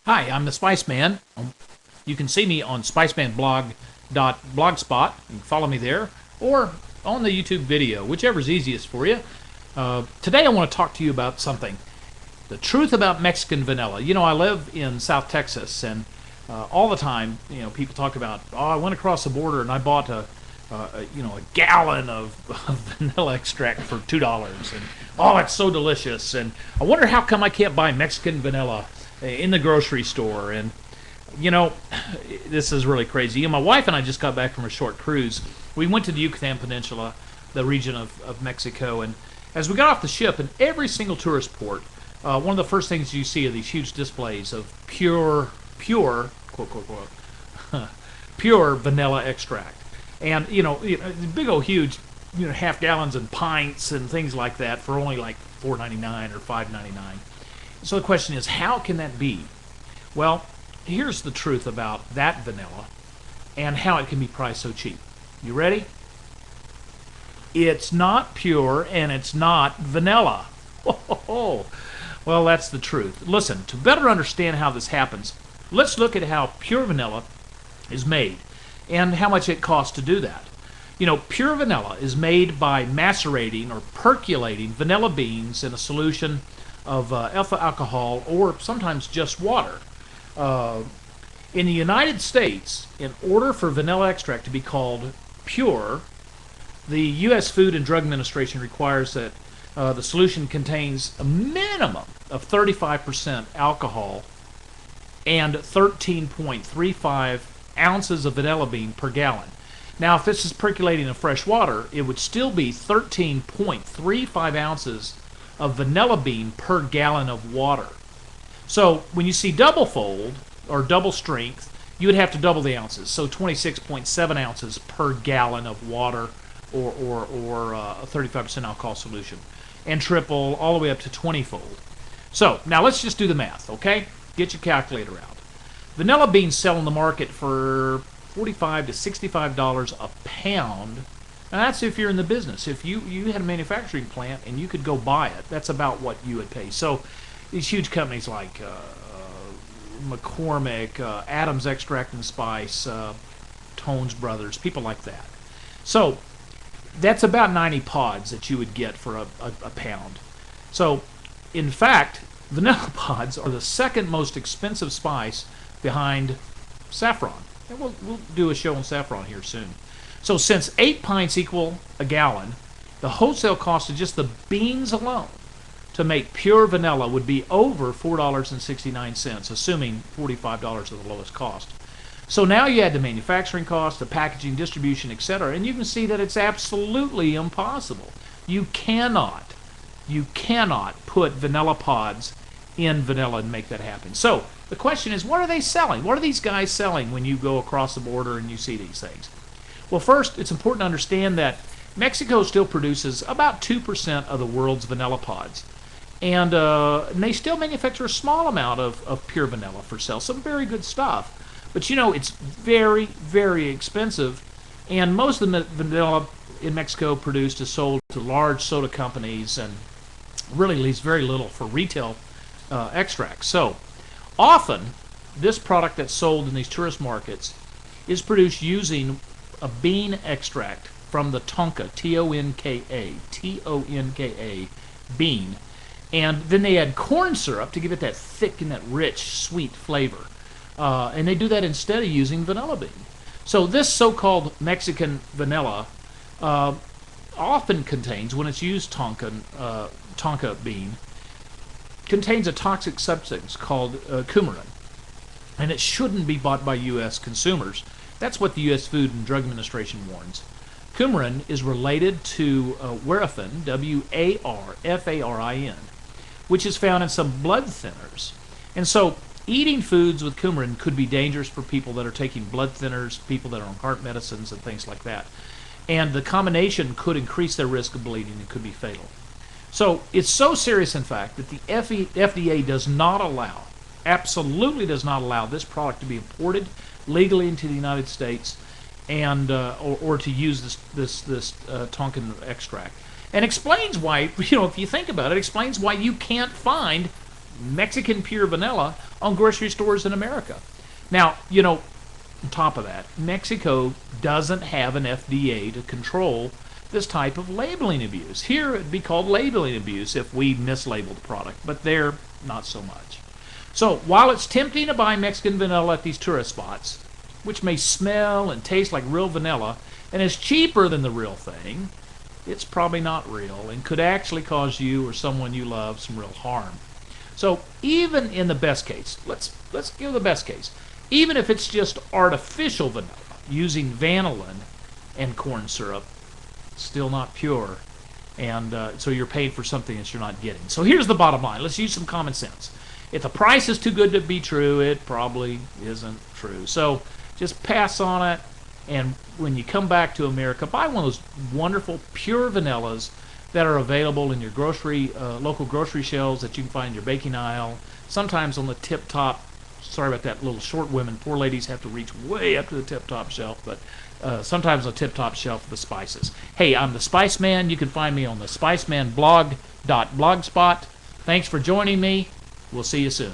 Hi, I'm the Spiceman. You can see me on SpiceManBlog.blogspot. You can follow me there, or on the YouTube video, whichever's easiest for you. Today I want to talk to you about something. The truth about Mexican vanilla. You know, I live in South Texas, and all the time, people talk about, oh, I went across the border and I bought a gallon of vanilla extract for $2, and oh, it's so delicious, and I wonder how come I can't buy Mexican vanilla in the grocery store. And this is really crazy. My wife and I just got back from a short cruise. We went to the Yucatan Peninsula, the region of Mexico, and as we got off the ship, in every single tourist port, one of the first things you see are these huge displays of pure quote quote pure vanilla extract. And big old huge half gallons and pints and things like that for only like $4.99 or $5.99. So the question is, how can that be? Well, here's the truth about that vanilla and how it can be priced so cheap. You ready? It's not pure and it's not vanilla. Oh, well, that's the truth. Listen, to better understand how this happens, let's look at how pure vanilla is made and how much it costs to do that. Pure vanilla is made by macerating or percolating vanilla beans in a solution of ethyl alcohol or sometimes just water. In the United States, in order for vanilla extract to be called pure, the U.S. Food and Drug Administration requires that the solution contains a minimum of 35% alcohol and 13.35 ounces of vanilla bean per gallon. Now, if this is percolating in fresh water, it would still be 13.35 ounces of vanilla bean per gallon of water. So when you see double fold or double strength, you would have to double the ounces. So 26.7 ounces per gallon of water or a 35% alcohol solution, and triple all the way up to 20-fold. So now let's just do the math, okay? Get your calculator out. Vanilla beans sell in the market for $45 to $65 a pound. And that's if you're in the business. If you had a manufacturing plant and you could go buy it, that's about what you would pay. So these huge companies like McCormick, Adams Extract and Spice, Tones Brothers, people like that. So that's about 90 pods that you would get for a pound. So in fact, vanilla pods are the second most expensive spice behind saffron. And we'll do a show on saffron here soon. So since 8 pints equal a gallon, the wholesale cost of just the beans alone to make pure vanilla would be over $4.69, assuming $45 is the lowest cost. So now you add the manufacturing cost, the packaging, distribution, etc., and you can see that it's absolutely impossible. You cannot put vanilla pods in vanilla and make that happen. So the question is, what are they selling? What are these guys selling when you go across the border and you see these things? Well, first, it's important to understand that Mexico still produces about 2% of the world's vanilla pods. And they still manufacture a small amount of pure vanilla for sale. Some very good stuff. But it's very, very expensive. And most of the vanilla in Mexico produced is sold to large soda companies and really leaves very little for retail extracts. So often, this product that's sold in these tourist markets is produced using a bean extract from the tonka, T-O-N-K-A bean, and then they add corn syrup to give it that thick and that rich, sweet flavor. And they do that instead of using vanilla bean. So this so-called Mexican vanilla often contains, when it's used tonka bean, contains a toxic substance called coumarin, and it shouldn't be bought by U.S. consumers. That's what the U.S. Food and Drug Administration warns. Coumarin is related to warfarin, W-A-R-F-A-R-I-N, which is found in some blood thinners. And so eating foods with coumarin could be dangerous for people that are taking blood thinners, people that are on heart medicines and things like that. And the combination could increase their risk of bleeding and could be fatal. So it's so serious, in fact, that the FDA does not allow, absolutely does not allow this product to be imported legally into the United States, and or to use this Tonkin extract, and explains why. If you think about it, explains why you can't find Mexican pure vanilla on grocery stores in America. Now, on top of that, Mexico doesn't have an FDA to control this type of labeling abuse. Here it'd be called labeling abuse if we mislabeled the product, but there, not so much. So while it's tempting to buy Mexican vanilla at these tourist spots, which may smell and taste like real vanilla and is cheaper than the real thing, it's probably not real and could actually cause you or someone you love some real harm. So even in the best case, let's give the best case. Even if it's just artificial vanilla using vanillin and corn syrup, still not pure, and so you're paying for something that you're not getting. So here's the bottom line. Let's use some common sense. If the price is too good to be true, it probably isn't true. So just pass on it, and when you come back to America, buy one of those wonderful pure vanillas that are available in your local grocery shelves that you can find in your baking aisle, sometimes on the tip-top. Sorry about that, little short women. Poor ladies have to reach way up to the tip-top shelf, but sometimes on the tip-top shelf of the spices. Hey, I'm the Spice Man. You can find me on the SpiceManBlog.blogspot. Thanks for joining me. We'll see you soon.